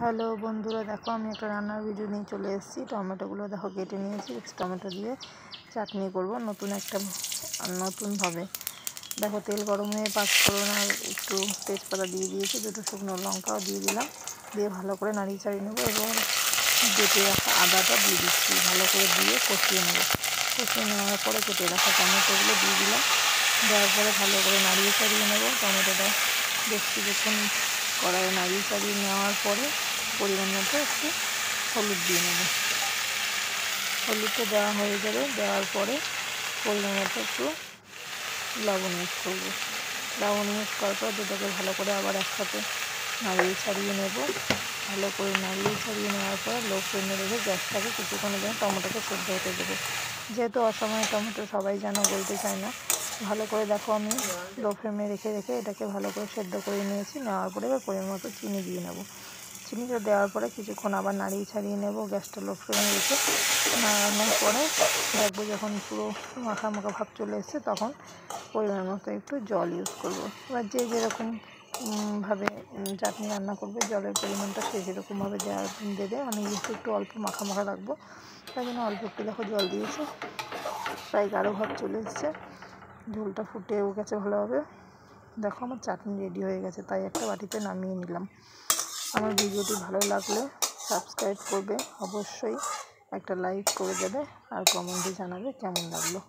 Hello বন্ধুরা, দেখো আমি একটা রান্নার ভিডিও নিয়ে চলে এসেছি। টমেটোগুলো দেখো কেটে নিয়েছি। টমেটো দিয়ে চাটনি করব নতুনভাবে। দেখো তেল গরম হয়ে পাঁচফোড়ন আর একটু তেজপাতা দিয়ে দিয়েছি, দুটো শুকনো লঙ্কাও দিয়ে দিলাম। দিয়ে ভালো করে নাড়িয়ে চাড়িয়ে নেবো এবং বেটে রাখা আদাটা দিয়ে দিচ্ছি। ভালো করে দিয়ে কষিয়ে নেবো। কষিয়ে নেওয়ার পরে কেটে রাখা টমেটোগুলো দিয়ে দিলাম। দেওয়ার পরে ভালো করে নাড়িয়ে চাড়িয়ে নেবো। টমেটোটা বেশ কিছুক্ষণ কড়াইয়ে নাড়িয়ে চাড়িয়ে নেওয়ার পরে পরিমাণ মতো একটু হলুদ দিয়ে নেব। হলুদটা দেওয়া হয়ে যাবে। দেওয়ার পরে পরিমাণ মতো একটু লবণ ইউজ করবো। লবণ ইউজ করার পর দুটোকে ভালো করে আবার একসাথে নাড়িয়ে ছাড়িয়ে নেব। ভালো করে নাড়িয়ে ছাড়িয়ে নেওয়ার পর লো ফ্লেমে রেখে গ্যাসটাকে কিছুক্ষণের জন্য টমেটোকে সেদ্ধ হতে দেবো। যেহেতু অসময়ে টমেটো সবাই যেন গলতে চায় না, ভালো করে দেখো আমি লো ফ্লেমে রেখে এটাকে ভালো করে সেদ্ধ করে নিয়েছি। নেওয়ার পরে এবার পরিমাণ মতো চিনি দিয়ে নেব। চিনিটা দেওয়ার পরে কিছুক্ষণ আবার নাড়িয়ে ছাড়িয়ে নেব। গ্যাসটা লো ফ্লেমে রেখে নাড়ানোর পরে দেখবো যখন পুরো মাখা মাখা ভাব চলে এসছে, তখন পরিমাণ মতো একটু জল ইউজ করব। এবার যে যেরকম ভাবে চাটনি রান্না করবে, জলের পরিমাণটা সে যেরকমভাবে দেবে। আমি যেহেতু একটু অল্প মাখা মাখা রাখবো, তাই জন্য অল্প একটু দেখো জল দিয়েছি। প্রায় গাঢ় ভাব চলে এসছে, ঝোলটা ফুটেও গেছে ভালোভাবে। দেখো আমার চাটনি রেডি হয়ে গেছে, তাই একটা বাটিতে নামিয়ে নিলাম। আমার ভিডিওটি ভালো লাগলে সাবস্ক্রাইব করবে, অবশ্যই একটা লাইক করে দেবে আর কমেন্টে জানাবে কেমন লাগলো।